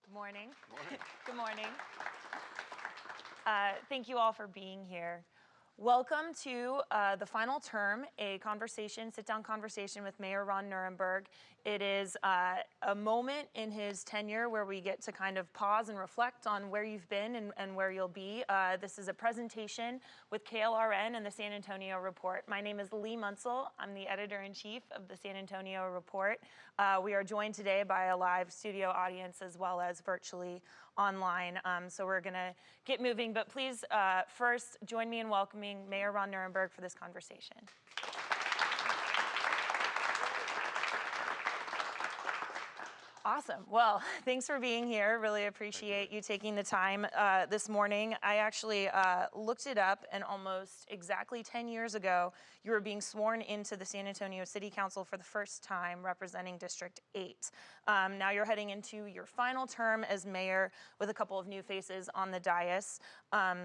Good morning. Morning. Good morning. Thank you all for being here. Welcome to the final term, a sit-down conversation with Mayor Ron Nirenberg. It is a moment in his tenure where we get to kind of pause and reflect on where you've been and where you'll be. This is a presentation with KLRN and the San Antonio Report. My name is Lee Munsell. I'm the editor-in-chief of the San Antonio Report. We are joined today by a live studio audience as well as virtually online. So we're going to get moving, but please first join me in welcoming Mayor Ron Nirenberg for this conversation. Awesome. Well, thanks for being here. Really appreciate you taking the time this morning. I actually looked it up, and almost exactly 10 years ago, you were being sworn into the San Antonio City Council for the first time, representing District 8. Now you're heading into your final term as mayor with a couple of new faces on the dais.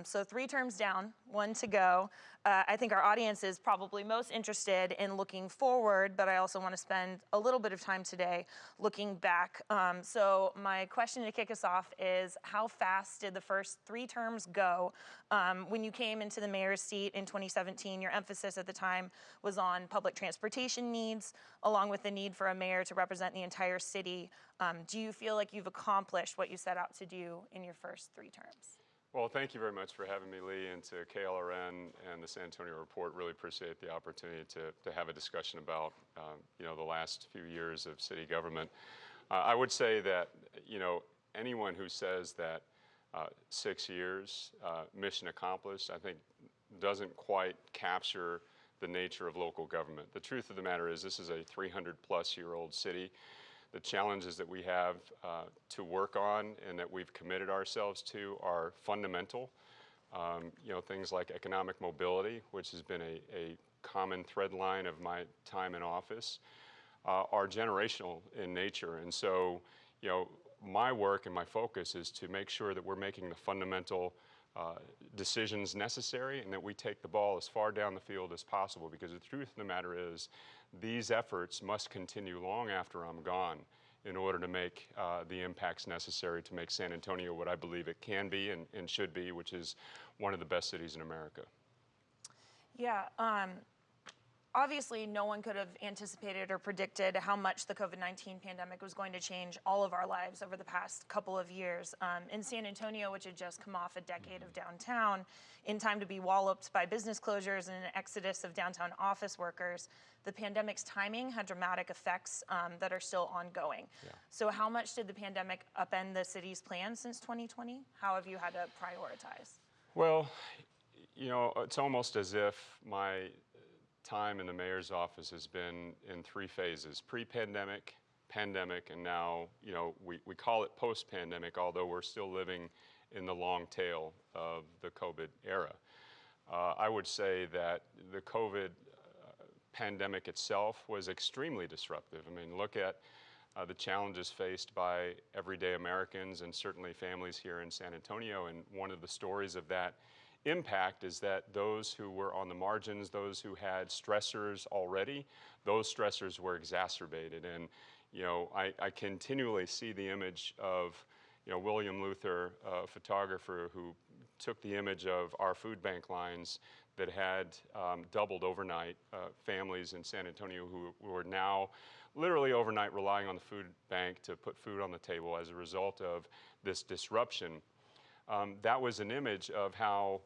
So 3 terms down, 1 to go. I think our audience is probably most interested in looking forward, but I also want to spend a little bit of time today looking back. So my question to kick us off is, how fast did the first 3 terms go? When you came into the mayor's seat in 2017, your emphasis at the time was on public transportation needs, along with the need for a mayor to represent the entire city. Do you feel like you've accomplished what you set out to do in your first 3 terms? Well, thank you very much for having me, Lee, and to KLRN and the San Antonio Report. Really appreciate the opportunity to have a discussion about the last few years of city government. I would say that anyone who says that 6 years, mission accomplished, I think doesn't quite capture the nature of local government. The truth of the matter is this is a 300-plus-year-old city. The challenges that we have to work on and that we've committed ourselves to are fundamental. Things like economic mobility, which has been a common thread line of my time in office, are generational in nature. And so, my work and my focus is to make sure that we're making the fundamental decisions necessary and that we take the ball as far down the field as possible, because the truth of the matter is these efforts must continue long after I'm gone in order to make the impacts necessary to make San Antonio what I believe it can be and should be, which is one of the best cities in America. Yeah. Obviously, no one could have anticipated or predicted how much the COVID-19 pandemic was going to change all of our lives over the past couple of years. In San Antonio, which had just come off a decade of downtown, in time to be walloped by business closures and an exodus of downtown office workers, the pandemic's timing had dramatic effects that are still ongoing. Yeah. So how much did the pandemic upend the city's plans since 2020? How have you had to prioritize? Well, it's almost as if my time in the mayor's office has been in 3 phases: pre-pandemic, pandemic, and now, we call it post-pandemic, although we're still living in the long tail of the COVID era. I would say that the COVID pandemic itself was extremely disruptive. I mean, look at the challenges faced by everyday Americans and certainly families here in San Antonio, and one of the stories of that impact is that those who were on the margins, those who had stressors already, those stressors were exacerbated. And I continually see the image of William Luther, a photographer who took the image of our food bank lines that had doubled overnight, families in San Antonio who are now literally overnight relying on the food bank to put food on the table as a result of this disruption. That was an image of how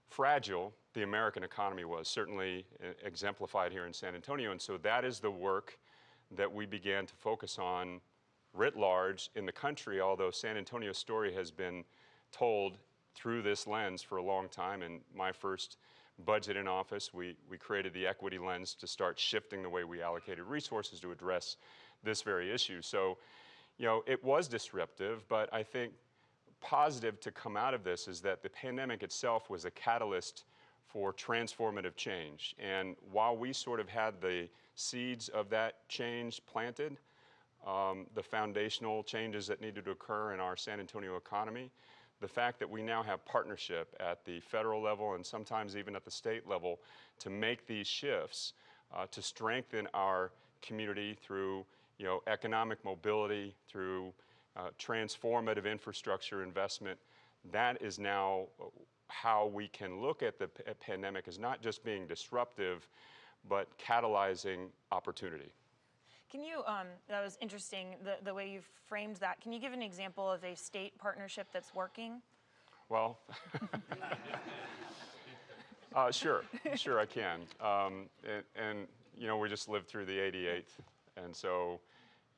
fragile the American economy was, certainly exemplified here in San Antonio. And so that is the work that we began to focus on writ large in the country, although San Antonio's story has been told through this lens for a long time. In my first budget in office, we created the equity lens to start shifting the way we allocated resources to address this very issue. So, it was disruptive, but I think positive to come out of this is that the pandemic itself was a catalyst for transformative change. And while we sort of had the seeds of that change planted, the foundational changes that needed to occur in our San Antonio economy, the fact that we now have partnership at the federal level and sometimes even at the state level to make these shifts, to strengthen our community through economic mobility, through transformative infrastructure investment. That is now how we can look at the pandemic as not just being disruptive, but catalyzing opportunity. Can you, that was interesting, the way you framed that. Can you give an example of a state partnership that's working? Well, sure I can. And you know, we just lived through the 88th, and so,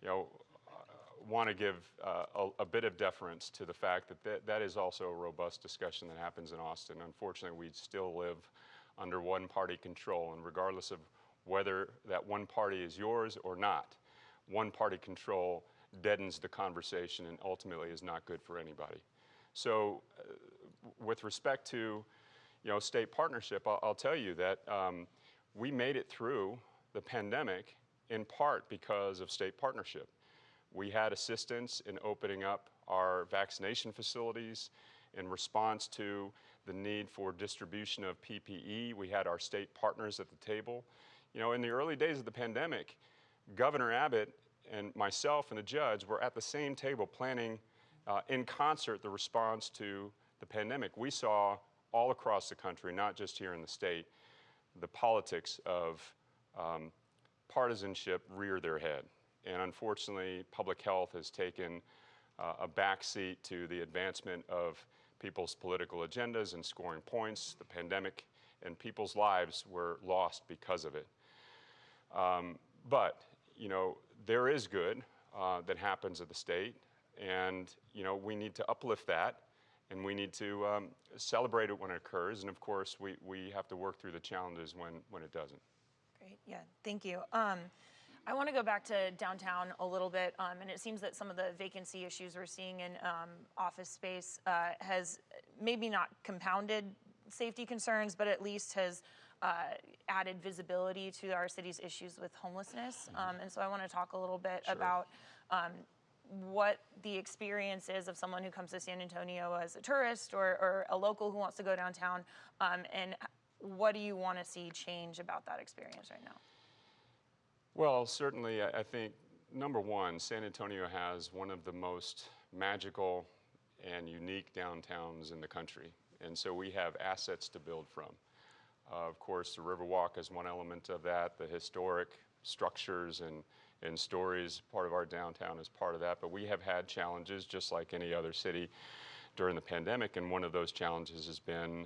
you know, want to give a bit of deference to the fact that that is also a robust discussion that happens in Austin. Unfortunately, we still live under one-party control, and regardless of whether that one party is yours or not, one-party control deadens the conversation and ultimately is not good for anybody. So with respect to, you know, state partnership, I'll tell you that we made it through the pandemic in part because of state partnership. We had assistance in opening up our vaccination facilities in response to the need for distribution of PPE. We had our state partners at the table. You know, in the early days of the pandemic, Governor Abbott and myself and the judge were at the same table planning in concert the response to the pandemic. We saw all across the country, not just here in the state, the politics of partisanship rear their head. And unfortunately, public health has taken a backseat to the advancement of people's political agendas and scoring points. The pandemic and people's lives were lost because of it. But, you know, there is good that happens at the state, and, you know, we need to uplift that, and we need to celebrate it when it occurs, and of course, we have to work through the challenges when it doesn't. Great, yeah, thank you. I want to go back to downtown a little bit, and it seems that some of the vacancy issues we're seeing in office space has maybe not compounded safety concerns, but at least has added visibility to our city's issues with homelessness. And so I want to talk a little bit about what the experience is of someone who comes to San Antonio as a tourist or a local who wants to go downtown, and what do you want to see change about that experience right now? Well, certainly, I think, number one, San Antonio has one of the most magical and unique downtowns in the country. And so we have assets to build from. Of course, the Riverwalk is one element of that. The historic structures and stories, part of our downtown is part of that. But we have had challenges, just like any other city, during the pandemic. And one of those challenges has been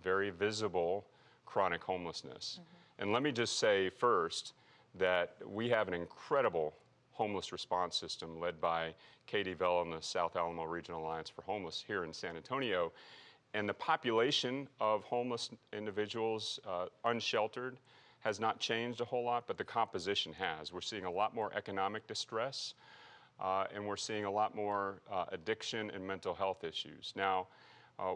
very visible chronic homelessness. And let me just say first, that we have an incredible homeless response system led by Katie Vell and the South Alamo Regional Alliance for Homeless here in San Antonio. And the population of homeless individuals, unsheltered, has not changed a whole lot, but the composition has. We're seeing a lot more economic distress, and we're seeing a lot more addiction and mental health issues. Now,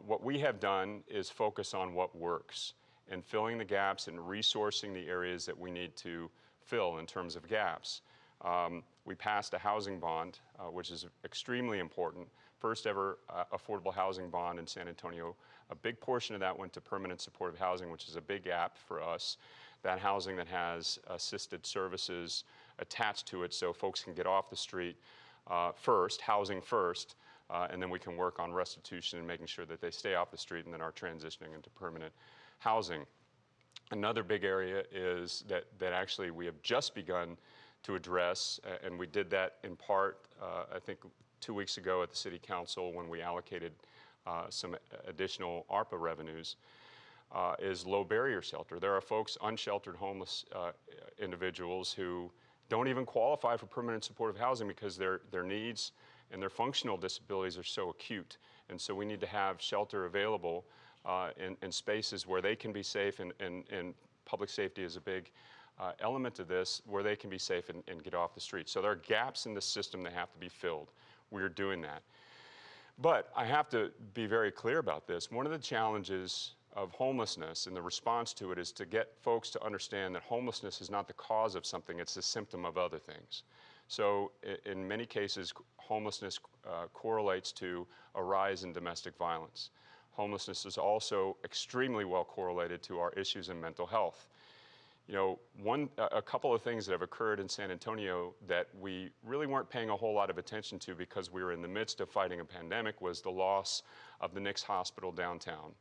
what we have done is focus on what works and filling the gaps and resourcing the areas that we need to fill in terms of gaps. We passed a housing bond, which is extremely important. First ever affordable housing bond in San Antonio. A big portion of that went to permanent supportive housing, which is a big gap for us. That housing that has assisted services attached to it so folks can get off the street first, housing first, and then we can work on restitution and making sure that they stay off the street and then are transitioning into permanent housing. Another big area is that actually we have just begun to address, and we did that in part, I think 2 weeks ago at the City Council when we allocated some additional ARPA revenues, is low barrier shelter. There are folks, unsheltered homeless individuals who don't even qualify for permanent supportive housing because their needs and their functional disabilities are so acute. And so we need to have shelter available in spaces where they can be safe, and public safety is a big element of this, where they can be safe and get off the street. So there are gaps in the system that have to be filled. We're doing that. But I have to be very clear about this. One of the challenges of homelessness and the response to it is to get folks to understand that homelessness is not the cause of something, it's a symptom of other things. So in many cases, homelessness correlates to a rise in domestic violence. Homelessness is also extremely well correlated to our issues in mental health. a couple of things that have occurred in San Antonio that we really weren't paying a whole lot of attention to because we were in the midst of fighting a pandemic was the loss of the Nix Hospital downtown.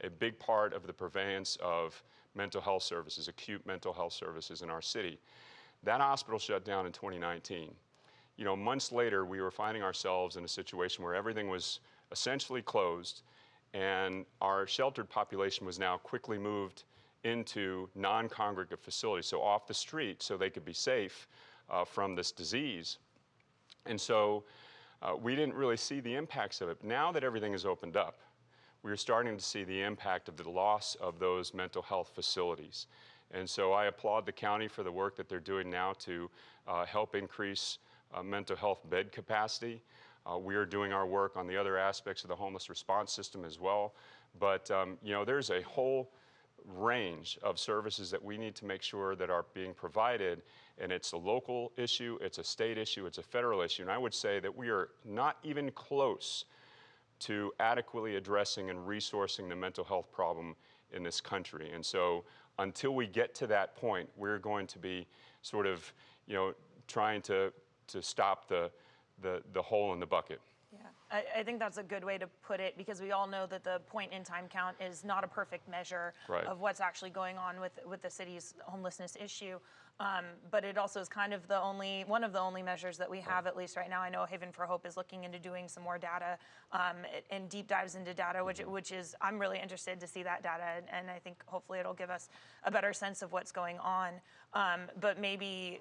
A big part of the purveyance of mental health services, acute mental health services in our city. That hospital shut down in 2019. Months later, we were finding ourselves in a situation where everything was essentially closed, and our sheltered population was now quickly moved into non-congregate facilities, so off the street, so they could be safe from this disease. And so we didn't really see the impacts of it. Now that everything is opened up, we are starting to see the impact of the loss of those mental health facilities. And so I applaud the county for the work that they're doing now to help increase mental health bed capacity. We are doing our work on the other aspects of the homeless response system as well. But there's a whole range of services that we need to make sure that are being provided, and it's a local issue, it's a state issue, it's a federal issue, and I would say that we are not even close to adequately addressing and resourcing the mental health problem in this country. And so until we get to that point, we're going to be sort of, trying to stop the hole in the bucket. Yeah, I think that's a good way to put it, because we all know that the point in time count is not a perfect measure of what's actually going on with the city's homelessness issue. But it also is kind of one of the only measures that we have, at least right now. I know Haven for Hope is looking into doing some more data and deep dives into data, which is, I'm really interested to see that data, and I think hopefully it'll give us a better sense of what's going on. But maybe,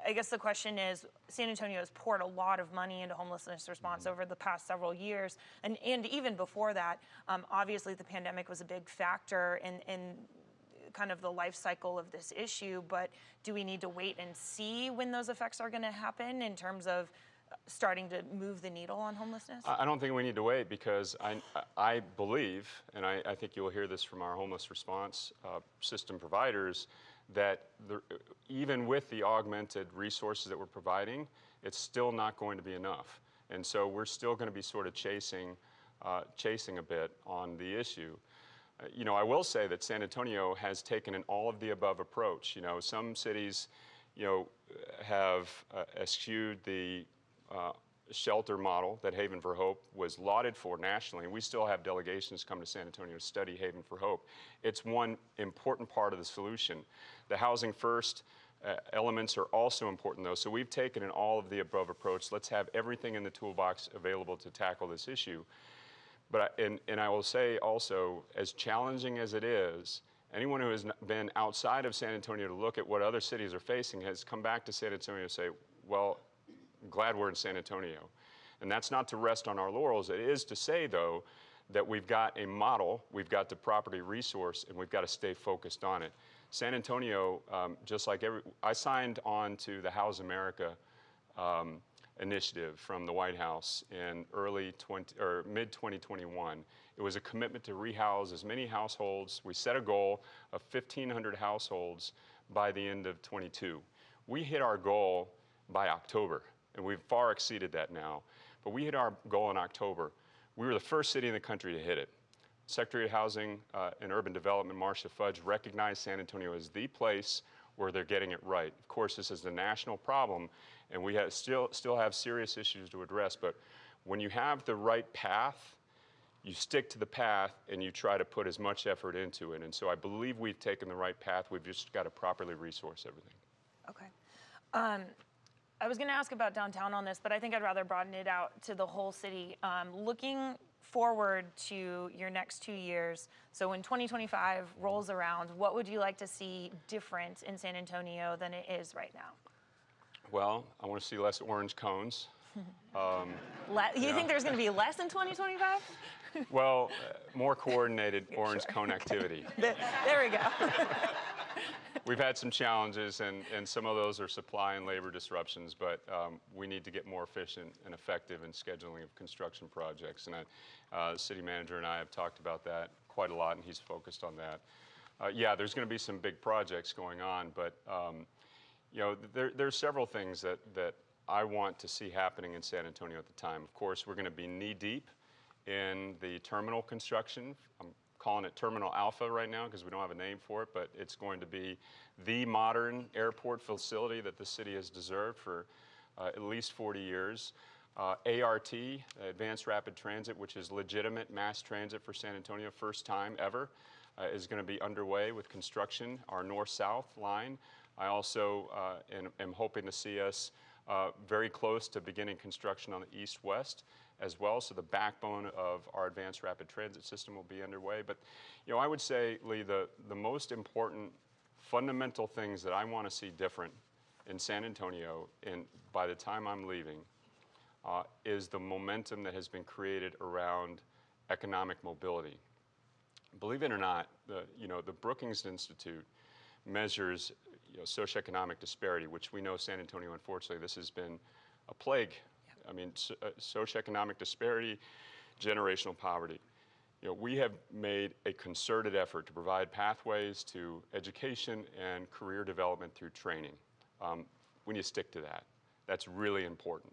I guess the question is, San Antonio has poured a lot of money into homelessness response over the past several years, and even before that. Obviously, the pandemic was a big factor in kind of the life cycle of this issue, but do we need to wait and see when those effects are going to happen in terms of starting to move the needle on homelessness? I don't think we need to wait, because I believe, and I think you'll hear this from our homeless response system providers, that even with the augmented resources that we're providing, it's still not going to be enough. And so we're still going to be sort of chasing a bit on the issue. I will say that San Antonio has taken an all-of-the-above approach. Some cities, have eschewed the shelter model that Haven for Hope was lauded for nationally, and we still have delegations come to San Antonio to study Haven for Hope. It's one important part of the solution. The housing first elements are also important, though, so we've taken an all-of-the-above approach. Let's have everything in the toolbox available to tackle this issue. But I will say also, as challenging as it is, anyone who has been outside of San Antonio to look at what other cities are facing has come back to San Antonio to say, well, I'm glad we're in San Antonio. And that's not to rest on our laurels. It is to say, though, that we've got a model, we've got the property resource, and we've got to stay focused on it. San Antonio, just like I signed on to the House America initiative from the White House in mid-2021. It was a commitment to rehouse as many households. We set a goal of 1,500 households by the end of 22. We hit our goal by October, and we've far exceeded that now. But we hit our goal in October. We were the first city in the country to hit it. Secretary of Housing and Urban Development, Marcia Fudge, recognized San Antonio as the place where they're getting it right. Of course, this is the national problem, and we still have serious issues to address. But when you have the right path, you stick to the path and you try to put as much effort into it. And so I believe we've taken the right path. We've just got to properly resource everything. Okay. I was going to ask about downtown on this, but I think I'd rather broaden it out to the whole city. Looking forward to your next 2 years, so when 2025 rolls around, what would you like to see different in San Antonio than it is right now? Well, I want to see less orange cones. You think there's going to be less in 2025? Well, more coordinated orange cone activity. There we go. We've had some challenges, and some of those are supply and labor disruptions, but we need to get more efficient and effective in scheduling of construction projects. And the city manager and I have talked about that quite a lot, and he's focused on that. Yeah, there's going to be some big projects going on, but there's several things that I want to see happening in San Antonio at the time. Of course, we're going to be knee-deep in the terminal construction calling it Terminal Alpha right now because we don't have a name for it, but it's going to be the modern airport facility that the city has deserved for at least 40 years. ART, Advanced Rapid Transit, which is legitimate mass transit for San Antonio, first time ever, is going to be underway with construction, our north-south line. I also am hoping to see us very close to beginning construction on the east-west as well, so the backbone of our advanced rapid transit system will be underway. But, you know, I would say, Lee, the most important fundamental things that I want to see different in San Antonio by the time I'm leaving is the momentum that has been created around economic mobility. Believe it or not, the Brookings Institute measures socioeconomic disparity, which we know San Antonio, unfortunately, this has been a plague. I mean, socioeconomic disparity, generational poverty. We have made a concerted effort to provide pathways to education and career development through training. We need to stick to that. That's really important.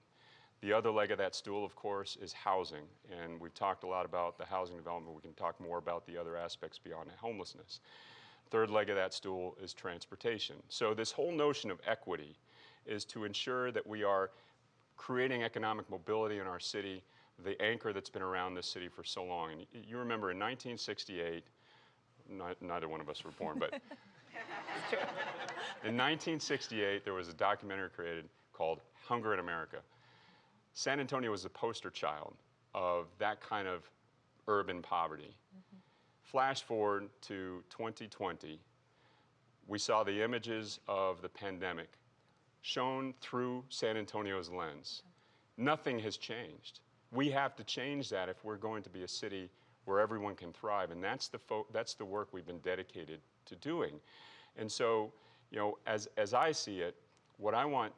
The other leg of that stool, of course, is housing. And we've talked a lot about the housing development. We can talk more about the other aspects beyond homelessness. Third leg of that stool is transportation. So this whole notion of equity is to ensure that we are creating economic mobility in our city, the anchor that's been around this city for so long. And you remember in 1968, neither one of us were born, but in 1968, there was a documentary created called Hunger in America. San Antonio was the poster child of that kind of urban poverty. Mm-hmm. Flash forward to 2020, we saw the images of the pandemic shown through San Antonio's lens. Nothing has changed. We have to change that if we're going to be a city where everyone can thrive, and that's the work we've been dedicated to doing. And so, as I see it, what I want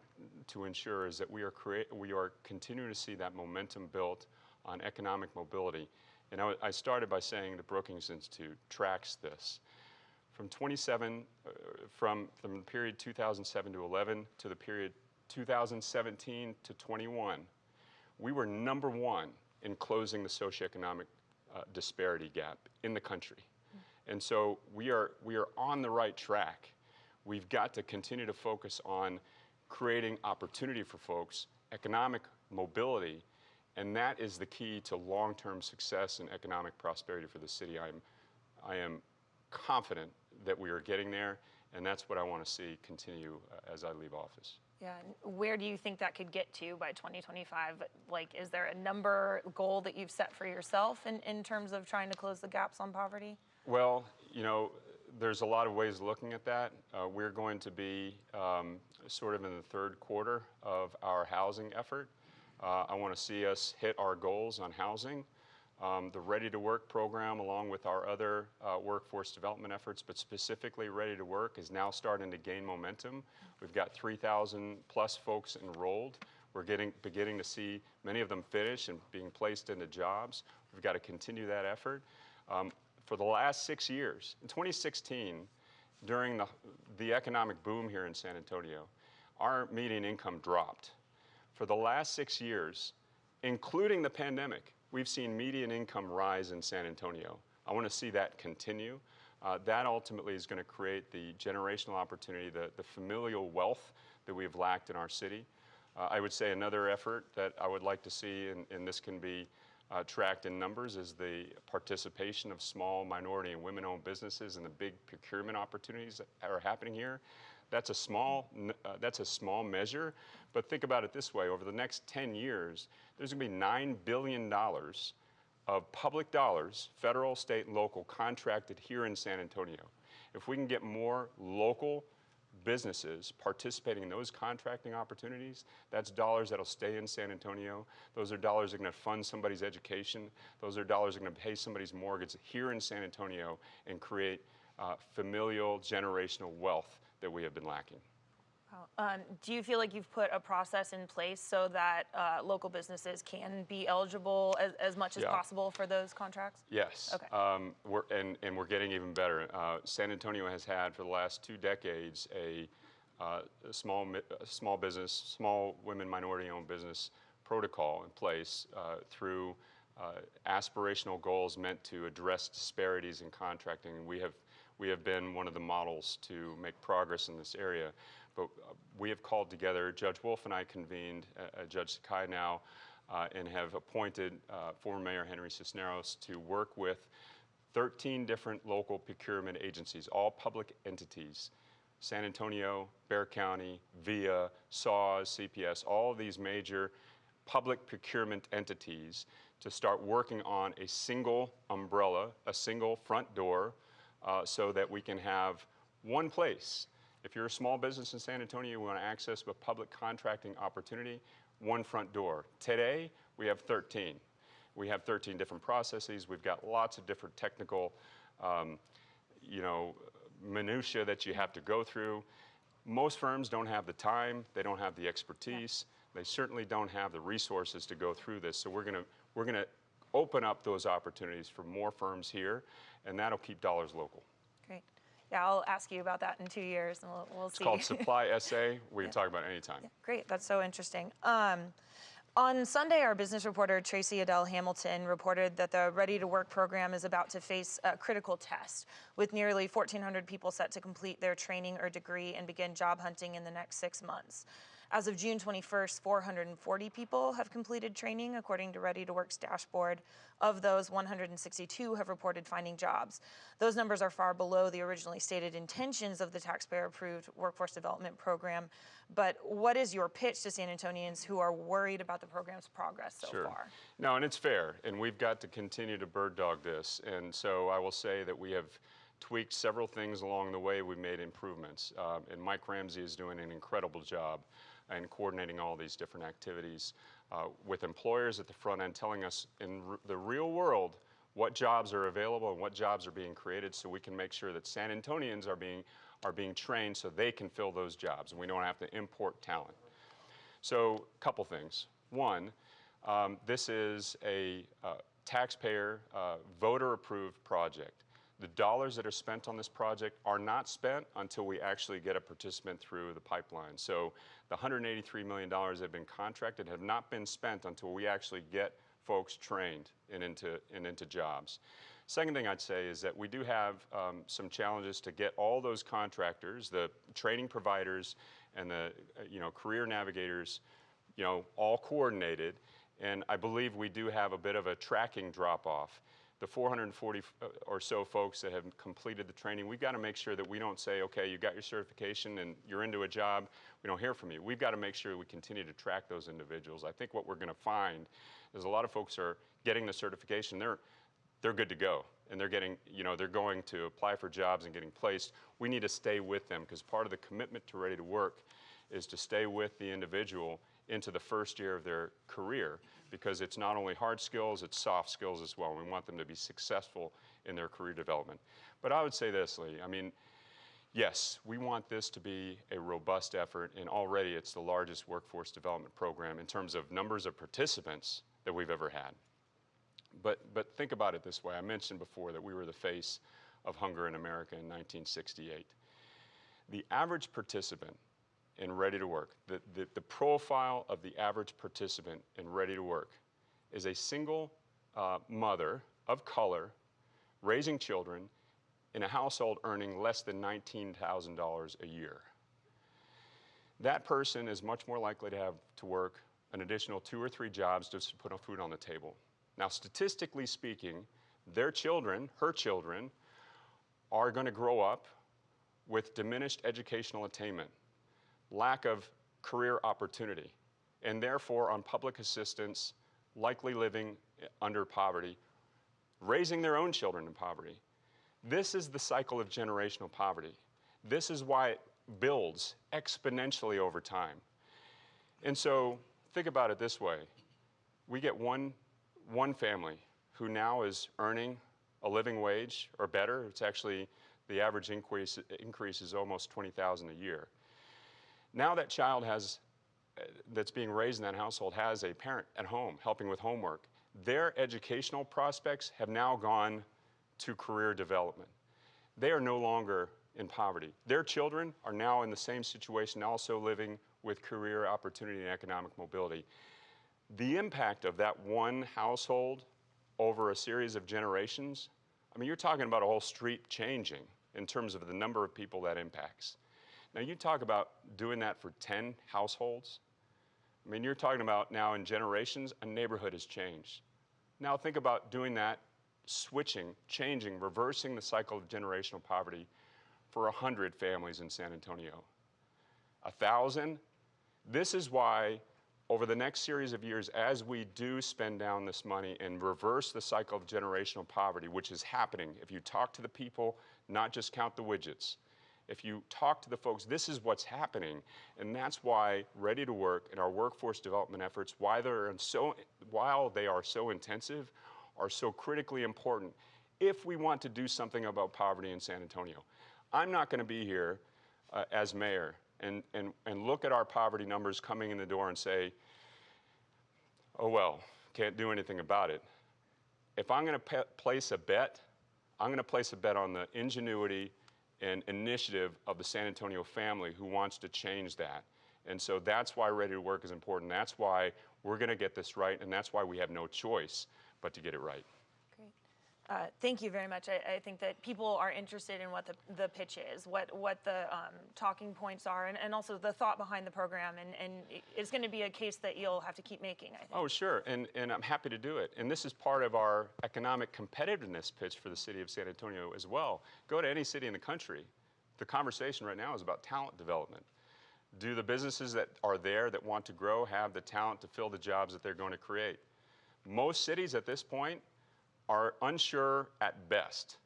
to ensure is that we are continuing to see that momentum built on economic mobility. And I started by saying the Brookings Institute tracks this. From the period 2007 to 11 to the period 2017 to 21, we were number one in closing the socioeconomic disparity gap in the country. Mm-hmm. And so we are on the right track. We've got to continue to focus on creating opportunity for folks, economic mobility, and that is the key to long-term success and economic prosperity for the city. I am confident that we are getting there, and that's what I want to see continue as I leave office. Yeah, and where do you think that could get to by 2025? Like, is there a goal that you've set for yourself in terms of trying to close the gaps on poverty? Well, there's a lot of ways of looking at that. We're going to be sort of in the third quarter of our housing effort. I want to see us hit our goals on housing. The Ready to Work program, along with our other workforce development efforts, but specifically Ready to Work, is now starting to gain momentum. We've got 3,000 plus folks enrolled. We're beginning to see many of them finish and being placed into jobs. We've got to continue that effort. For the last 6 years, in 2016, during the economic boom here in San Antonio, our median income dropped. For the last 6 years, including the pandemic, we've seen median income rise in San Antonio. I want to see that continue. That ultimately is going to create the generational opportunity, the familial wealth that we've lacked in our city. I would say another effort that I would like to see, and this can be tracked in numbers, is the participation of small minority and women-owned businesses in the big procurement opportunities that are happening here. That's a small measure, but think about it this way. Over the next 10 years, there's going to be $9 billion of public dollars, federal, state, and local, contracted here in San Antonio. If we can get more local businesses participating in those contracting opportunities, that's dollars that'll stay in San Antonio. Those are dollars that are going to fund somebody's education. Those are dollars that are going to pay somebody's mortgage here in San Antonio and create familial, generational wealth that we have been lacking. Do you feel like you've put a process in place so that local businesses can be eligible as much as possible for those contracts? Yes. Okay. We're getting even better. San Antonio has had for the last 2 decades a small women minority-owned business protocol in place through aspirational goals meant to address disparities in contracting. We have been one of the models to make progress in this area. But we have called together, Judge Wolf and I convened, Judge Sakai now, and have appointed former Mayor Henry Cisneros to work with 13 different local procurement agencies, all public entities. San Antonio, Bexar County, VIA, SAWS, CPS, all of these major public procurement entities to start working on a single umbrella, a single front door, so that we can have one place. If you're a small business in San Antonio, you want to access a public contracting opportunity, one front door. Today, we have 13. We have 13 different processes. We've got lots of different technical, minutia that you have to go through. Most firms don't have the time. They don't have the expertise. They certainly don't have the resources to go through this. So we're gonna open up those opportunities for more firms here, and that'll keep dollars local. Great. Yeah, I'll ask you about that in 2 years, and we'll see. It's called Supply SA. We can talk about it anytime. Yeah, great. That's so interesting. On Sunday, our business reporter, Tracy Adele Hamilton, reported that the Ready to Work program is about to face a critical test, with nearly 1,400 people set to complete their training or degree and begin job hunting in the next 6 months. As of June 21st, 440 people have completed training, according to Ready to Work's dashboard. Of those, 162 have reported finding jobs. Those numbers are far below the originally stated intentions of the taxpayer-approved workforce development program. But what is your pitch to San Antonians who are worried about the program's progress so far? No, and it's fair, and we've got to continue to bird dog this. And so I will say that we have tweaked several things along the way. We've made improvements, and Mike Ramsey is doing an incredible job in coordinating all these different activities with employers at the front end, telling us in the real world what jobs are available and what jobs are being created, so we can make sure that San Antonians are being trained so they can fill those jobs, and we don't have to import talent. So a couple things. One, this is a taxpayer voter-approved project. The dollars that are spent on this project are not spent until we actually get a participant through the pipeline. So the $183 million that have been contracted have not been spent until we actually get folks trained and into jobs. Second thing I'd say is that we do have some challenges to get all those contractors, the training providers and the career navigators, all coordinated. And I believe we do have a bit of a tracking drop-off. The 440 or so folks that have completed the training, we've got to make sure that we don't say, okay, you got your certification and you're into a job, we don't hear from you. We've got to make sure we continue to track those individuals. I think what we're going to find is a lot of folks are getting the certification, they're good to go, and they're getting, they're going to apply for jobs and getting placed. We need to stay with them, because part of the commitment to Ready to Work is to stay with the individual into the first year of their career, because it's not only hard skills, it's soft skills as well. We want them to be successful in their career development. But I would say this, Lee, yes, we want this to be a robust effort, and already it's the largest workforce development program in terms of numbers of participants that we've ever had. But think about it this way. I mentioned before that we were the face of hunger in America in 1968. The average participant in Ready to Work, the profile of the average participant in Ready to Work is a single mother of color raising children in a household earning less than $19,000 a year. That person is much more likely to have to work an additional 2 or 3 jobs just to put food on the table. Now, statistically speaking, their children, her children, are going to grow up with diminished educational attainment, lack of career opportunity, and therefore on public assistance, likely living under poverty, raising their own children in poverty. This is the cycle of generational poverty. This is why it builds exponentially over time. And so think about it this way. We get one family who now is earning a living wage or better. It's actually, the average increase is almost $20,000 a year. Now that child that's being raised in that household has a parent at home helping with homework. Their educational prospects have now gone to career development. They are no longer in poverty. Their children are now in the same situation, also living with career opportunity and economic mobility. The impact of that one household over a series of generations, I mean, you're talking about a whole street changing in terms of the number of people that impacts. Now, you talk about doing that for 10 households. I mean, you're talking about now in generations, a neighborhood has changed. Now, think about doing that, switching, changing, reversing the cycle of generational poverty for 100 families in San Antonio. 1,000? This is why over the next series of years, as we do spend down this money and reverse the cycle of generational poverty, which is happening, if you talk to the people, not just count the widgets, if you talk to the folks, this is what's happening. And that's why Ready to Work and our workforce development efforts, while they are so intensive, are so critically important if we want to do something about poverty in San Antonio. I'm not going to be here as mayor and look at our poverty numbers coming in the door and say, oh well, can't do anything about it. If I'm going to place a bet, I'm going to place a bet on the ingenuity and initiative of the San Antonio family who wants to change that. And so that's why Ready to Work is important. That's why we're going to get this right, and that's why we have no choice but to get it right. Great. Thank you very much. I think that people are interested in what the pitch is, what the talking points are, and also the thought behind the program. And it's going to be a case that you'll have to keep making, I think. Oh, sure. And I'm happy to do it. And this is part of our economic competitiveness pitch for the city of San Antonio as well. Go to any city in the country. The conversation right now is about talent development. Do the businesses that are there that want to grow have the talent to fill the jobs that they're going to create? Most cities at this point are unsure at best.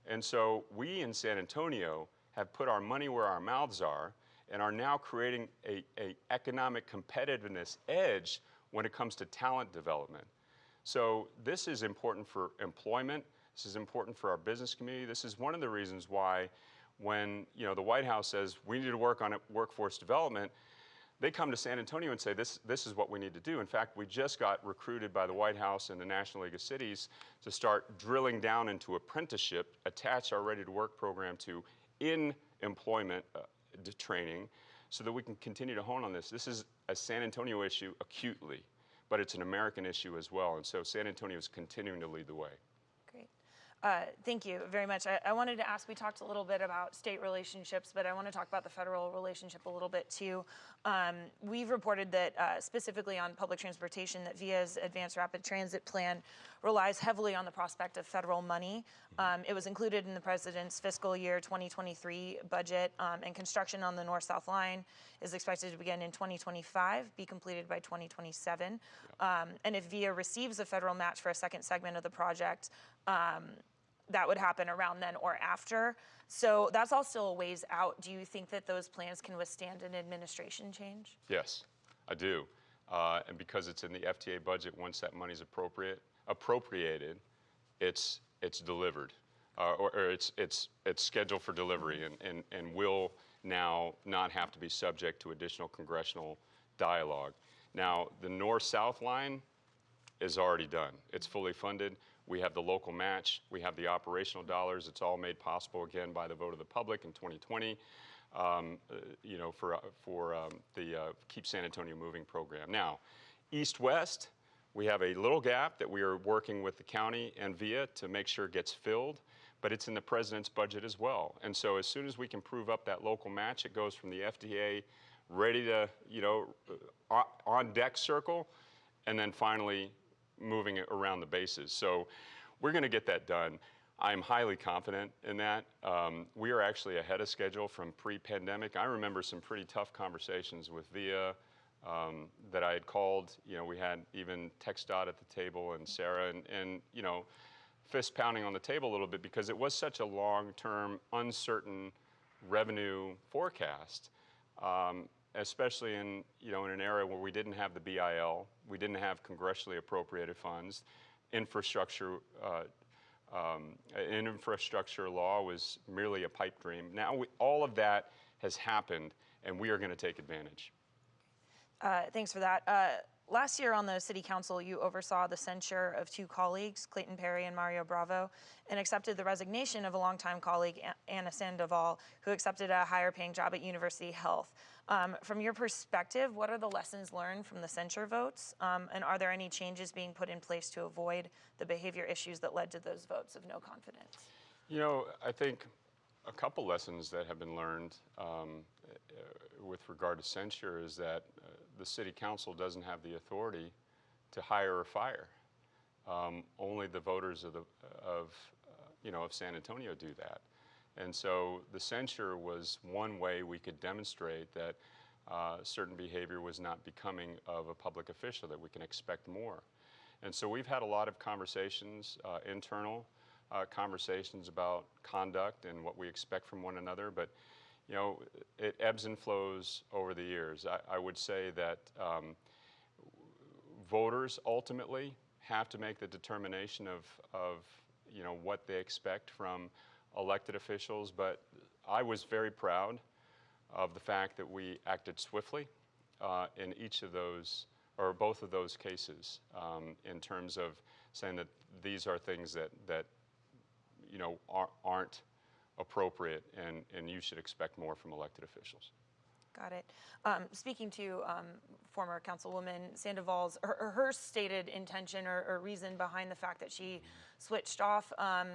And so we in San Antonio have put our money where our mouths are and are now creating a economic competitiveness edge when it comes to talent development. So this is important for employment. This is important for our business community. This is one of the reasons why when the White House says we need to work on workforce development, they come to San Antonio and say, this is what we need to do. In fact, we just got recruited by the White House and the National League of Cities to start drilling down into apprenticeship, attach our Ready to Work program to in-employment training so that we can continue to hone on this. This is a San Antonio issue acutely, but it's an American issue as well. And so San Antonio is continuing to lead the way. Thank you very much. I wanted to ask, we talked a little bit about state relationships, but I want to talk about the federal relationship a little bit too. We've reported that specifically on public transportation that VIA's Advanced Rapid Transit Plan relies heavily on the prospect of federal money. It was included in the president's fiscal year 2023 budget, and construction on the North-South line is expected to begin in 2025, be completed by 2027. And if VIA receives a federal match for a second segment of the project, that would happen around then or after. So that's all still a ways out. Do you think that those plans can withstand an administration change? Yes, I do. And because it's in the FTA budget, once that money's appropriated, it's delivered, or it's scheduled for delivery, and will now not have to be subject to additional congressional dialogue. Now, the North-South line is already done. It's fully funded. We have the local match. We have the operational dollars. It's all made possible again by the vote of the public in 2020. For the Keep San Antonio Moving program. Now, East-West, we have a little gap that we are working with the county and VIA to make sure gets filled, but it's in the president's budget as well. And so as soon as we can prove up that local match, it goes from the FDA ready to, on deck circle, and then finally moving it around the bases. So we're going to get that done. I'm highly confident in that. We are actually ahead of schedule from pre-pandemic. I remember some pretty tough conversations with VIA that I had called. We had even TxDOT at the table and Sarah and fist pounding on the table a little bit because it was such a long-term, uncertain revenue forecast. Especially in an era where we didn't have the BIL, we didn't have congressionally appropriated funds, infrastructure law was merely a pipe dream. Now all of that has happened, and we are going to take advantage. Thanks for that. Last year on the City Council, you oversaw the censure of 2 colleagues, Clayton Perry and Mario Bravo, and accepted the resignation of a longtime colleague, Anna Sandoval, who accepted a higher paying job at University Health. From your perspective, what are the lessons learned from the censure votes? And are there any changes being put in place to avoid the behavior issues that led to those votes of no confidence? You know, I think a couple lessons that have been learned with regard to censure is that the City Council doesn't have the authority to hire or fire. Only the voters of San Antonio do that. And so the censure was one way we could demonstrate that certain behavior was not becoming of a public official, that we can expect more. And so we've had a lot of conversations, internal conversations about conduct and what we expect from one another, but you know, it ebbs and flows over the years. I would say that voters ultimately have to make the determination of what they expect from elected officials, but I was very proud of the fact that we acted swiftly in each of those, or both of those cases, in terms of saying that these are things that aren't appropriate, and you should expect more from elected officials. Got it. Speaking to former Councilwoman Sandoval's, her stated intention or reason behind the fact that she switched off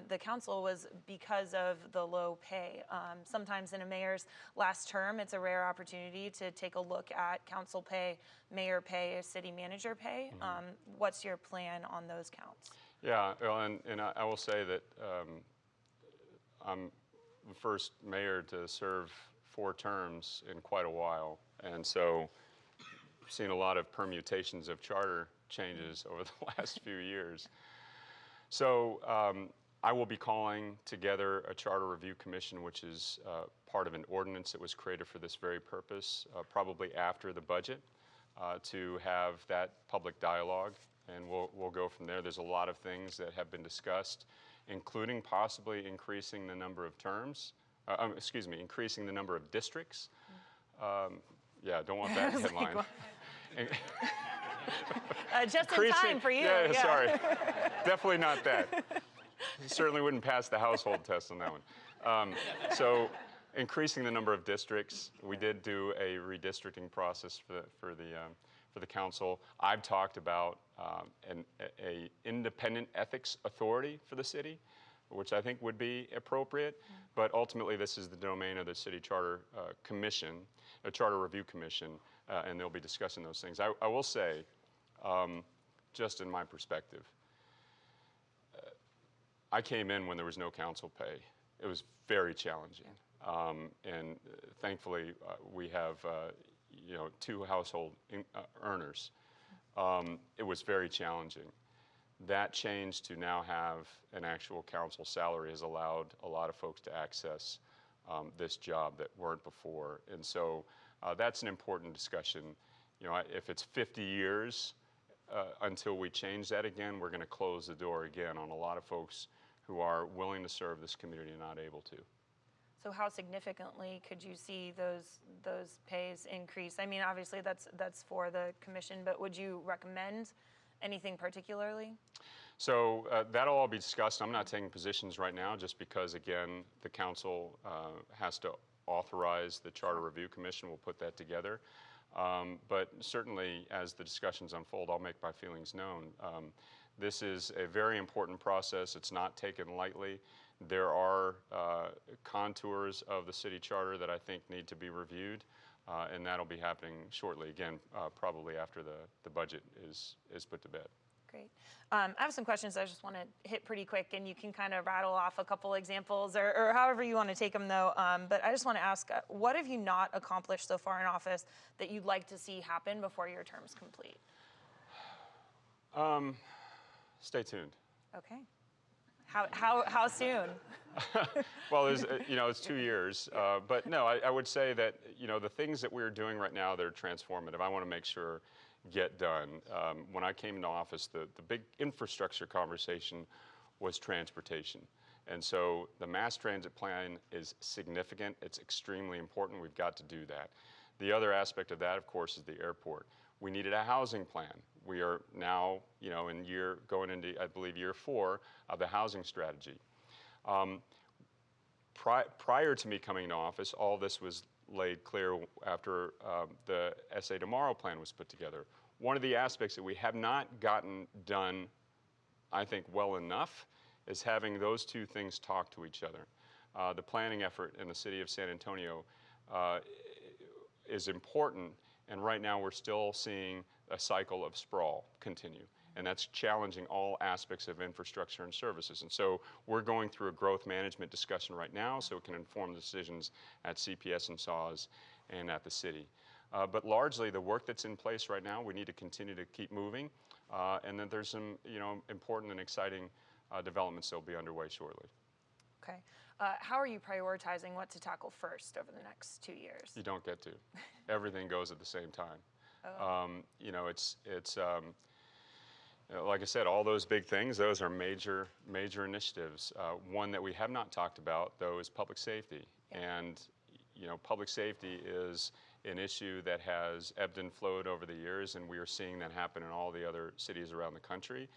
the council was because of the low pay. Sometimes in a mayor's last term, it's a rare opportunity to take a look at council pay, mayor pay, city manager pay. What's your plan on those counts? Yeah, well, and I will say that I'm the first mayor to serve 4 terms in quite a while, and so I've seen a lot of permutations of charter changes over the last few years. So I will be calling together a charter review commission, which is part of an ordinance that was created for this very purpose, probably after the budget, to have that public dialogue, and we'll go from there. There's a lot of things that have been discussed, including possibly increasing the number of terms, increasing the number of districts. Yeah, don't want that headline. Just in time for you. Yeah, sorry. Definitely not that. Certainly wouldn't pass the household test on that one. So increasing the number of districts, we did do a redistricting process for the council. I've talked about an independent ethics authority for the city, which I think would be appropriate, but ultimately this is the domain of the City Charter Commission, a Charter Review Commission, and they'll be discussing those things. I will say, just in my perspective, I came in when there was no council pay. It was very challenging, and thankfully we have 2 household earners. It was very challenging. That change to now have an actual council salary has allowed a lot of folks to access this job that weren't before. And so that's an important discussion. You know, if it's 50 years until we change that again, we're going to close the door again on a lot of folks who are willing to serve this community and not able to. So how significantly could you see those pays increase? I mean, obviously that's for the commission, but would you recommend anything particularly? So that'll all be discussed. I'm not taking positions right now just because, again, the council has to authorize the Charter Review Commission. We'll put that together. But certainly as the discussions unfold, I'll make my feelings known. This is a very important process. It's not taken lightly. There are contours of the city charter that I think need to be reviewed, and that'll be happening shortly, again, probably after the budget is put to bed. Great. I have some questions I just want to hit pretty quick, and you can kind of rattle off a couple examples or however you want to take them, though. But I just want to ask, what have you not accomplished so far in office that you'd like to see happen before your term's complete? Stay tuned. Okay. How soon? Well, it's 2 years, but no, I would say that the things that we're doing right now that are transformative, I want to make sure get done. When I came into office, the big infrastructure conversation was transportation, and so the mass transit plan is significant. It's extremely important. We've got to do that. The other aspect of that, of course, is the airport. We needed a housing plan. We are now, going into, I believe, year 4 of the housing strategy. Prior to me coming into office, all this was laid clear after the SA Tomorrow plan was put together. One of the aspects that we have not gotten done, I think, well enough is having those two things talk to each other. The planning effort in the city of San Antonio is important, and right now we're still seeing a cycle of sprawl continue. And that's challenging all aspects of infrastructure and services. And so we're going through a growth management discussion right now so it can inform decisions at CPS and SAWS and at the city. But largely the work that's in place right now, we need to continue to keep moving. And then there's some important and exciting developments that will be underway shortly. Okay. How are you prioritizing what to tackle first over the next 2 years? You don't get to. Everything goes at the same time. Oh. Like I said, all those big things, those are major initiatives. One that we have not talked about, though, is public safety. Yeah. And, public safety is an issue that has ebbed and flowed over the years, and we are seeing that happen in all the other cities around the country.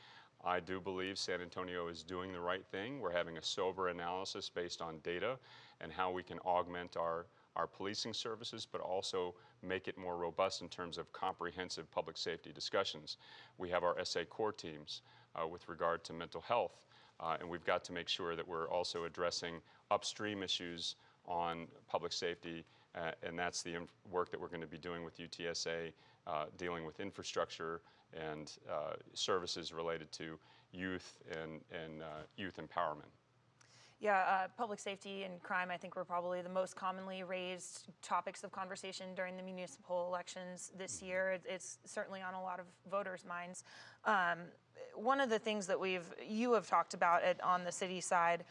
I do believe San Antonio is doing the right thing. We're having a sober analysis based on data and how we can augment our policing services, but also make it more robust in terms of comprehensive public safety discussions. We have our SA core teams with regard to mental health, and we've got to make sure that we're also addressing upstream issues on public safety, and that's the work that we're going to be doing with UTSA, dealing with infrastructure and services related to youth and youth empowerment. Yeah, public safety and crime, I think, were probably the most commonly raised topics of conversation during the municipal elections this year. It's certainly on a lot of voters' minds. One of the things that you have talked about on the city side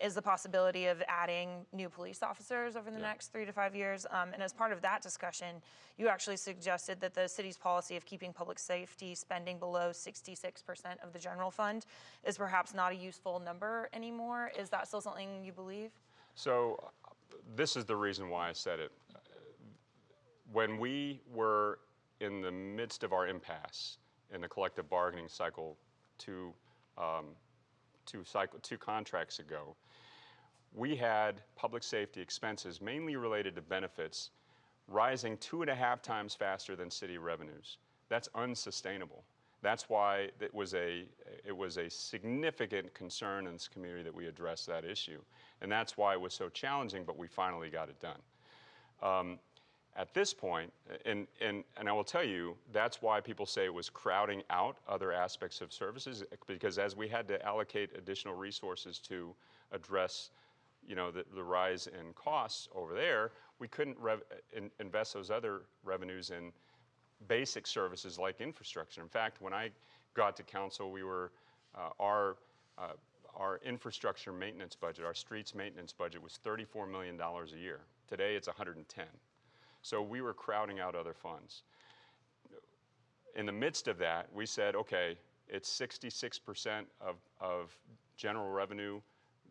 is the possibility of adding new police officers over the next 3 to 5 years. And as part of that discussion, you actually suggested that the city's policy of keeping public safety spending below 66% of the general fund is perhaps not a useful number anymore. Is that still something you believe? So this is the reason why I said it. When we were in the midst of our impasse in the collective bargaining cycle two contracts ago, we had public safety expenses, mainly related to benefits, rising 2.5 times faster than city revenues. That's unsustainable. That's why it was a significant concern in this community that we address that issue. And that's why it was so challenging, but we finally got it done. At this point, and I will tell you, that's why people say it was crowding out other aspects of services, because as we had to allocate additional resources to address the rise in costs over there, we couldn't invest those other revenues in basic services like infrastructure. In fact, when I got to council, we were our infrastructure maintenance budget, our streets maintenance budget, was $34 million a year. Today, it's 110. So we were crowding out other funds. In the midst of that, we said, okay, it's 66% of general revenue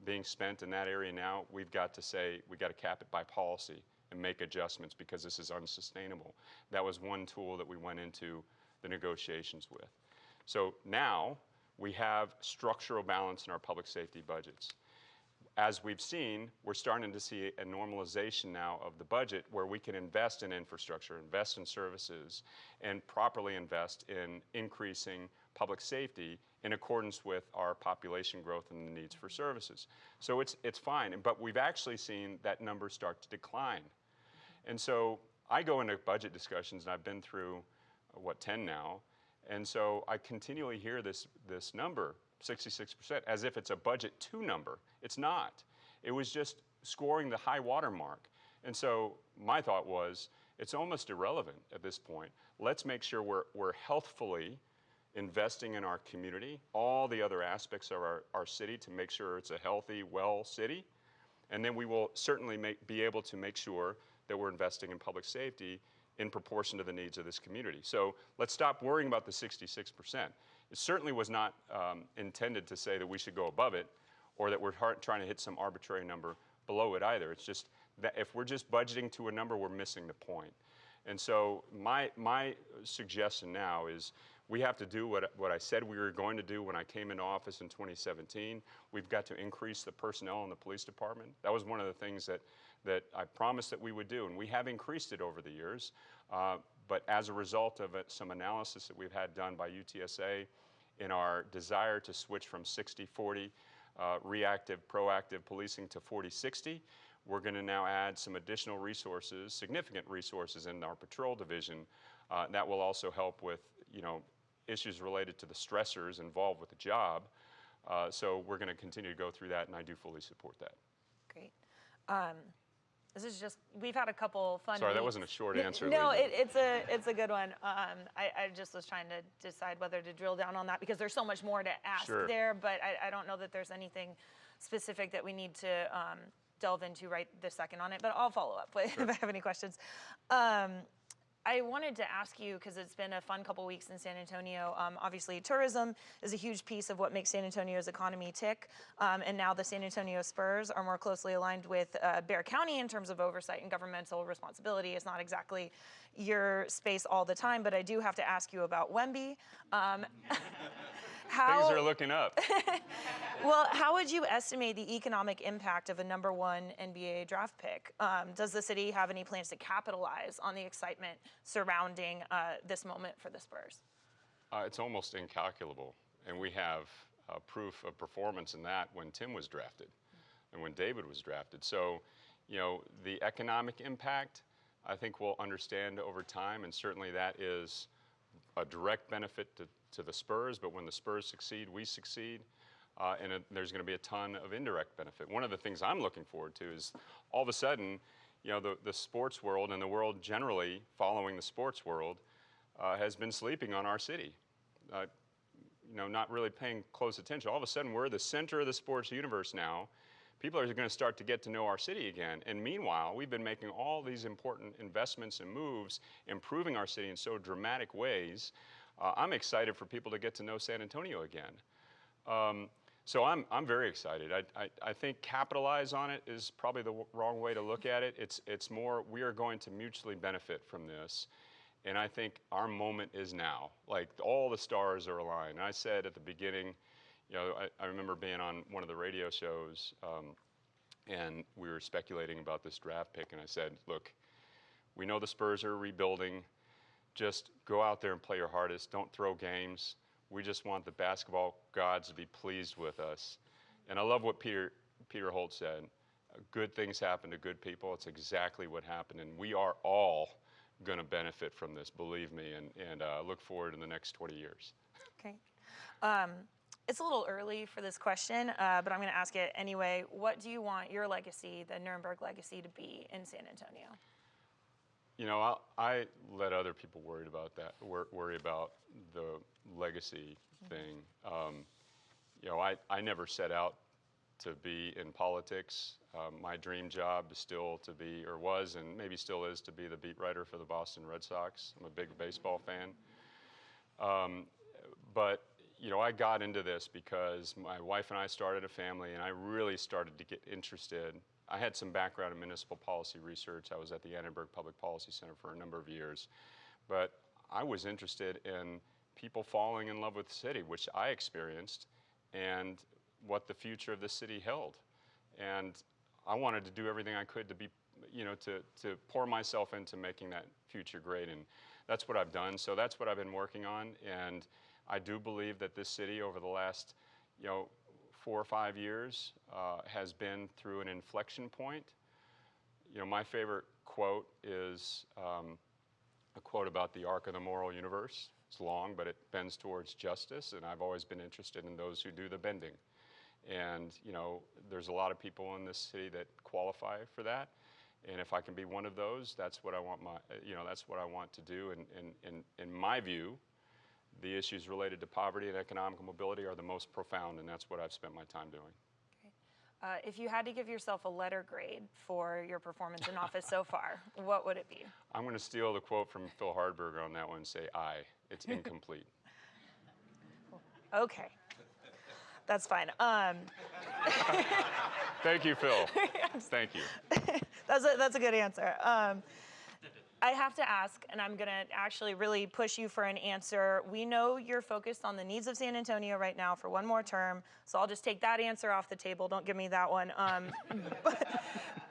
being spent in that area now. We've got to say, we've got to cap it by policy and make adjustments because this is unsustainable. That was one tool that we went into the negotiations with. So now we have structural balance in our public safety budgets. As we've seen, we're starting to see a normalization now of the budget where we can invest in infrastructure, invest in services, and properly invest in increasing public safety in accordance with our population growth and the needs for services. So it's fine, but we've actually seen that number start to decline. And so I go into budget discussions, and I've been through, 10 now, and so I continually hear this number, 66%, as if it's a budget 2 number. It's not. It was just scoring the high water mark. And so my thought was, it's almost irrelevant at this point. Let's make sure we're healthfully investing in our community, all the other aspects of our city to make sure it's a healthy, well city. And then we will certainly be able to make sure that we're investing in public safety in proportion to the needs of this community. So let's stop worrying about the 66%. It certainly was not intended to say that we should go above it or that we're trying to hit some arbitrary number below it either. It's just that if we're just budgeting to a number, we're missing the point. And so my suggestion now is we have to do what I said we were going to do when I came into office in 2017. We've got to increase the personnel in the police department. That was one of the things that I promised that we would do, and we have increased it over the years. But as a result of some analysis that we've had done by UTSA in our desire to switch from 60-40 reactive, proactive policing to 40-60, we're going to now add some additional resources, significant resources in our patrol division that will also help with, issues related to the stressors involved with the job. So we're going to continue to go through that, and I do fully support that. Great. This is just, we've had a couple fun Sorry, that weeks. wasn't a short answer. No, it's a good one. I just was trying to decide whether to drill down on that because there's so much more to ask there, but I don't know that there's anything specific that we need to delve into right this second on it, but I'll follow up if I have any questions. I wanted to ask you, because it's been a fun couple weeks in San Antonio, obviously tourism is a huge piece of what makes San Antonio's economy tick, and now the San Antonio Spurs are more closely aligned with Bexar County in terms of oversight and governmental responsibility. It's not exactly your space all the time, but I do have to ask you about Wemby. Things are looking up. Well, how would you estimate the economic impact of a #1 NBA draft pick? Does the city have any plans to capitalize on the excitement surrounding this moment for the Spurs? It's almost incalculable, and we have proof of performance in that when Tim was drafted and when David was drafted. So, the economic impact, I think we'll understand over time, and certainly that is a direct benefit to the Spurs, but when the Spurs succeed, we succeed. And there's going to be a ton of indirect benefit. One of the things I'm looking forward to is all of a sudden, the sports world and the world generally following the sports world has been sleeping on our city, not really paying close attention. All of a sudden, we're the center of the sports universe now. People are going to start to get to know our city again. And meanwhile, we've been making all these important investments and moves, improving our city in so dramatic ways. I'm excited for people to get to know San Antonio again. So I'm very excited. I think capitalize on it is probably the wrong way to look at it. It's more we are going to mutually benefit from this, and I think our moment is now. Like all the stars are aligned. And I said at the beginning, I remember being on one of the radio shows, and we were speculating about this draft pick, and I said, look, we know the Spurs are rebuilding. Just go out there and play your hardest. Don't throw games. We just want the basketball gods to be pleased with us. And I love what Peter Holt said. Good things happen to good people. It's exactly what happened. And we are all going to benefit from this, believe me, and look forward in the next 20 years. Okay. It's a little early for this question, but I'm going to ask it anyway. What do you want your legacy, the Nirenberg legacy, to be in San Antonio? I let other people worry about that. Worry about the legacy thing. I never set out to be in politics. My dream job is still to be, or was, and maybe still is, to be the beat writer for the Boston Red Sox. I'm a big baseball fan. But I got into this because my wife and I started a family, and I really started to get interested. I had some background in municipal policy research. I was at the Annenberg Public Policy Center for a number of years. But I was interested in people falling in love with the city, which I experienced, and what the future of the city held. And I wanted to do everything I could to be, to pour myself into making that future great. And that's what I've done. So that's what I've been working on. And I do believe that this city over the last, 4 or 5 years has been through an inflection point. My favorite quote is a quote about the arc of the moral universe. It's long, but it bends towards justice, and I've always been interested in those who do the bending. And, there's a lot of people in this city that qualify for that. And if I can be one of those, that's what I want that's what I want to do. And in my view, the issues related to poverty and economic mobility are the most profound, and that's what I've spent my time doing. Okay. If you had to give yourself a letter grade for your performance in office so far, what would it be? I'm going to steal the quote from Phil Hardberger on that one and say I. It's incomplete. Okay. That's fine. Thank you, Phil. Thank you. That's a good answer. I have to ask, and I'm going to actually really push you for an answer. We know you're focused on the needs of San Antonio right now for one more term, so I'll just take that answer off the table. Don't give me that one.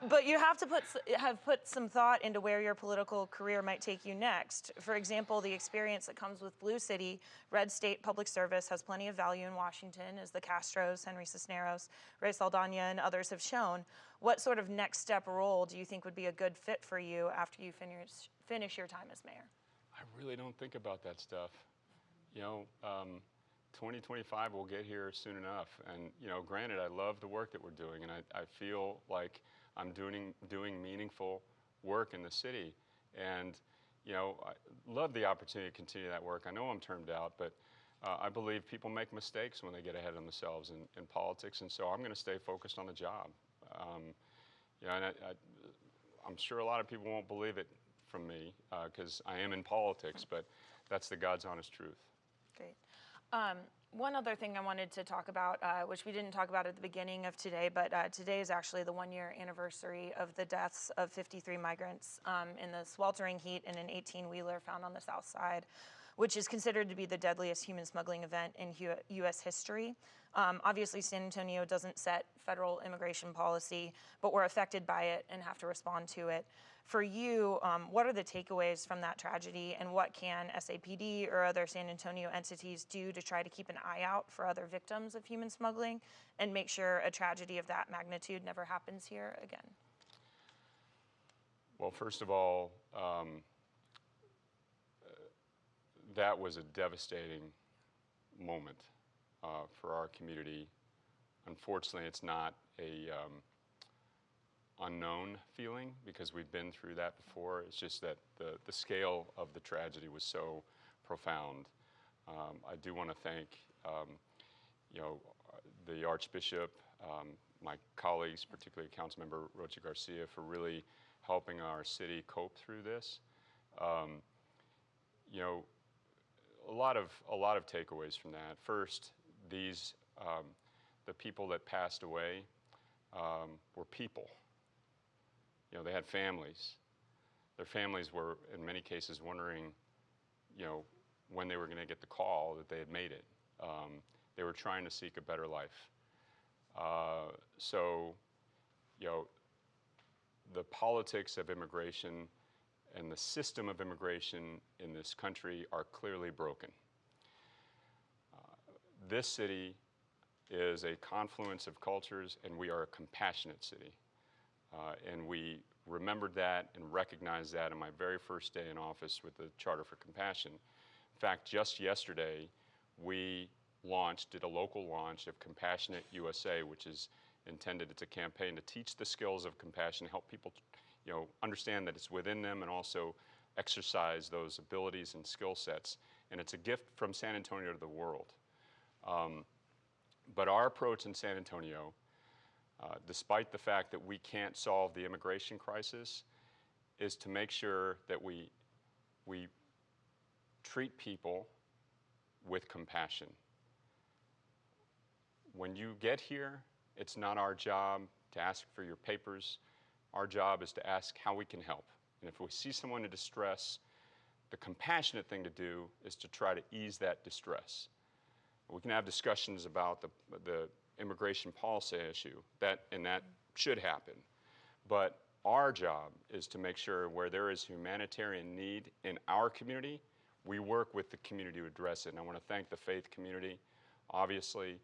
But you have to put some thought into where your political career might take you next. For example, the experience that comes with Blue City, red state public service has plenty of value in Washington, as the Castros, Henry Cisneros, Ray Saldana, and others have shown. What sort of next step role do you think would be a good fit for you after you finish your time as mayor? I really don't think about that stuff. You know, 2025 will get here soon enough. And, you know, granted, I love the work that we're doing, and I feel like I'm doing meaningful work in the city. And, you know, I love the opportunity to continue that work. I know I'm termed out, but I believe people make mistakes when they get ahead of themselves in politics, and so I'm going to stay focused on the job. You know, and I'm sure a lot of people won't believe it from me because I am in politics, but that's the God's honest truth. Great. One other thing I wanted to talk about, which we didn't talk about at the beginning of today, but today is actually the one-year anniversary of the deaths of 53 migrants in the sweltering heat in an 18-wheeler found on the south side, which is considered to be the deadliest human smuggling event in U.S. history. Obviously, San Antonio doesn't set federal immigration policy, but we're affected by it and have to respond to it. For you, what are the takeaways from that tragedy, and what can SAPD or other San Antonio entities do to try to keep an eye out for other victims of human smuggling and make sure a tragedy of that magnitude never happens here again? Well, first of all, that was a devastating moment for our community. Unfortunately, it's not a unknown feeling because we've been through that before. It's just that the scale of the tragedy was so profound. I do want to thank you know, the Archbishop, my colleagues, particularly Councilmember Rocha Garcia, for really helping our city cope through this. You know, a lot of takeaways from that. First, the people that passed away were people. You know, they had families. Their families were, in many cases, wondering, you know, when they were going to get the call that they had made it. They were trying to seek a better life. So, you know, the politics of immigration and the system of immigration in this country are clearly broken. This city is a confluence of cultures, and we are a compassionate city. And we remembered that and recognized that in my very first day in office with the Charter for Compassion. In fact, just yesterday, we did a local launch of Compassionate USA, which is intended, it's a campaign to teach the skills of compassion, help people, you know, understand that it's within them and also exercise those abilities and skill sets. And it's a gift from San Antonio to the world. But our approach in San Antonio, despite the fact that we can't solve the immigration crisis, is to make sure that we treat people with compassion. When you get here, it's not our job to ask for your papers. Our job is to ask how we can help. And if we see someone in distress, the compassionate thing to do is to try to ease that distress. We can have discussions about the immigration policy issue, and that should happen. But our job is to make sure where there is humanitarian need in our community, we work with the community to address it. And I want to thank the faith community, obviously,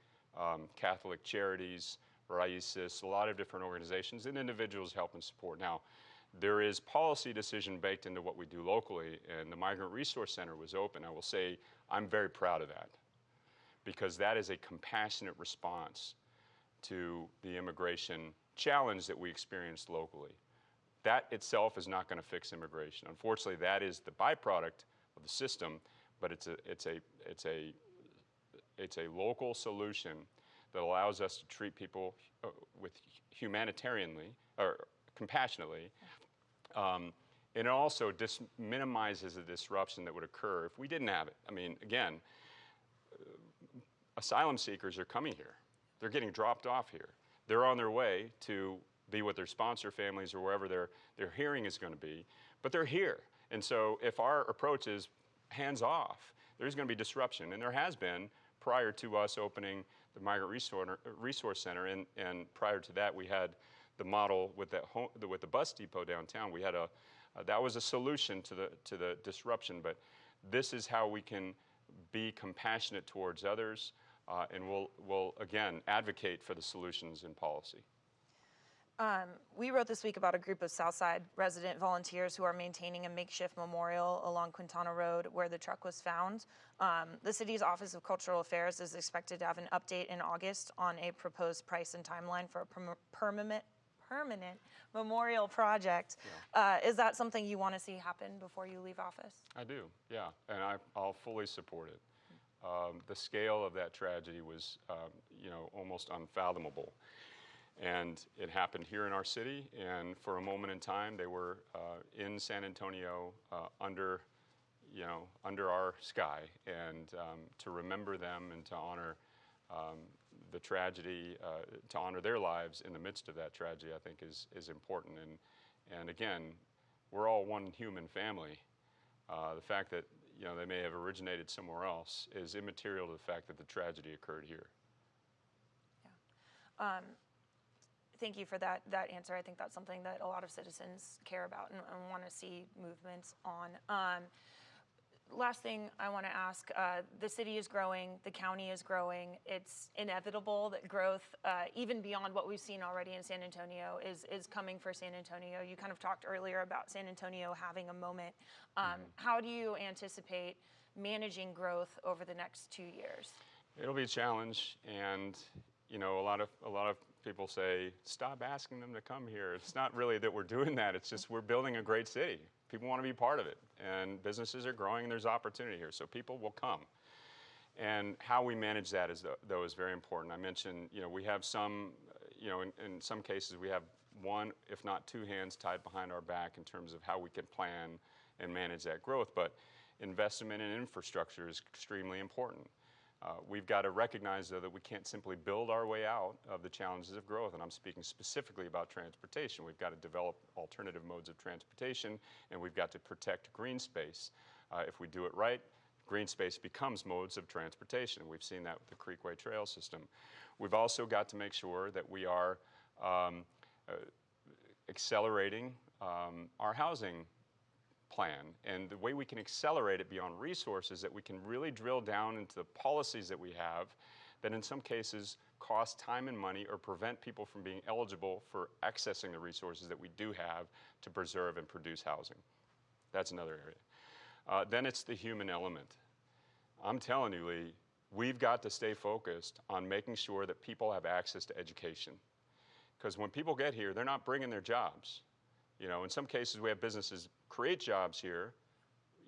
Catholic Charities, Raices, a lot of different organizations and individuals help and support. Now, there is policy decision baked into what we do locally, and the Migrant Resource Center was open. I will say I'm very proud of that, because that is a compassionate response to the immigration challenge that we experienced locally. That itself is not going to fix immigration. Unfortunately, that is the byproduct of the system, but it's a local solution that allows us to treat people with humanitarianly or compassionately, and it also minimizes the disruption that would occur if we didn't have it. I mean, again, asylum seekers are coming here. They're getting dropped off here. They're on their way to be with their sponsor families or wherever their hearing is going to be, but they're here. And so if our approach is hands off, there's going to be disruption. And there has been prior to us opening the Migrant Resource Center. And prior to that, we had the model with the bus depot downtown. We had that was a solution to the disruption. But this is how we can be compassionate towards others, and we'll again advocate for the solutions in policy. We wrote this week about a group of Southside resident volunteers who are maintaining a makeshift memorial along Quintana Road where the truck was found. The city's Office of Cultural Affairs is expected to have an update in August on a proposed price and timeline for a permanent memorial project. Yeah. Is that something you want to see happen before you leave office? I do, yeah, and I'll fully support it. The scale of that tragedy was, almost unfathomable. And it happened here in our city, and for a moment in time, they were in San Antonio under our sky. And to remember them and to honor the tragedy, to honor their lives in the midst of that tragedy, I think is important. And again, we're all one human family. The fact that they may have originated somewhere else is immaterial to the fact that the tragedy occurred here. Yeah. Thank you for that answer. I think that's something that a lot of citizens care about and want to see movements on. Last thing I want to ask, the city is growing, the county is growing. It's inevitable that growth, even beyond what we've seen already in San Antonio, is coming for San Antonio. You kind of talked earlier about San Antonio having a moment. How do you anticipate managing growth over the next 2 years? It'll be a challenge, and a lot of people say, stop asking them to come here. It's not really that we're doing that. It's just we're building a great city. People want to be part of it, and businesses are growing, and there's opportunity here, so people will come. And how we manage that is very important. I mentioned, we have some, in some cases we have one, if not two hands tied behind our back in terms of how we can plan and manage that growth, but investment in infrastructure is extremely important. We've got to recognize, though, that we can't simply build our way out of the challenges of growth, and I'm speaking specifically about transportation. We've got to develop alternative modes of transportation, and we've got to protect green space. If we do it right, green space becomes modes of transportation. We've seen that with the Creekway Trail system. We've also got to make sure that we are accelerating our housing plan, and the way we can accelerate it beyond resources, that we can really drill down into the policies that we have that in some cases cost time and money or prevent people from being eligible for accessing the resources that we do have to preserve and produce housing. That's another area. Then it's the human element. I'm telling you, Lee, we've got to stay focused on making sure that people have access to education, because when people get here, they're not bringing their jobs. In some cases, we have businesses create jobs here,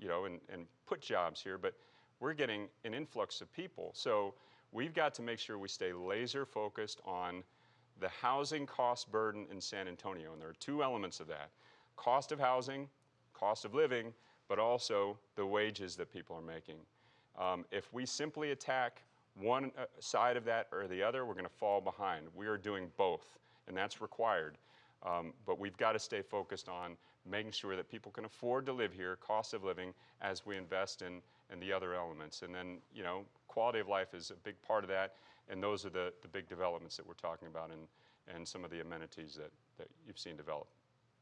and put jobs here, but we're getting an influx of people. So we've got to make sure we stay laser focused on the housing cost burden in San Antonio. And there are two elements of that: cost of housing, cost of living, but also the wages that people are making. If we simply attack one side of that or the other, we're going to fall behind. We are doing both, and that's required. But we've got to stay focused on making sure that people can afford to live here, cost of living, as we invest in the other elements. And then, quality of life is a big part of that, and those are the big developments that we're talking about and some of the amenities that you've seen develop.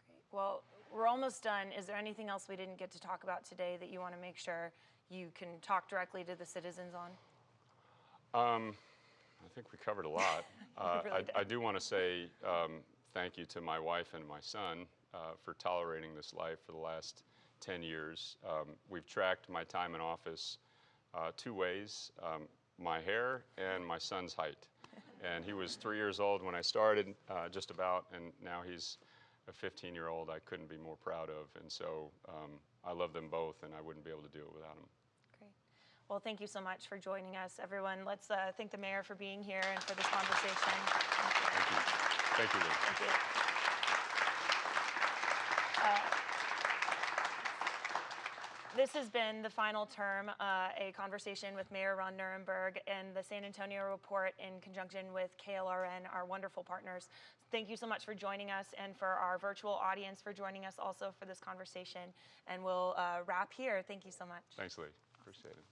Great. Well, we're almost done. Is there anything else we didn't get to talk about today that you want to make sure you can talk directly to the citizens on? I think we covered a lot. Really I do want to say thank you to my wife and my son for tolerating this life for the last 10 years. We've tracked my time in office two ways, my hair and my son's height. And he was 3 years old when I started, just about, and now he's a 15-year-old I couldn't be more proud of. And so I love them both, and I wouldn't be able to do it without them. Great. Well, thank you so much for joining us, everyone. Let's thank the mayor for being here and for this conversation. Thank you. Thank you, Lynn. Thank you. This has been the final term, a conversation with Mayor Ron Nirenberg and the San Antonio Report in conjunction with KLRN, our wonderful partners. Thank you so much for joining us, and for our virtual audience for joining us also for this conversation. And we'll wrap here. Thank you so much. Thanks, Lee. Appreciate it.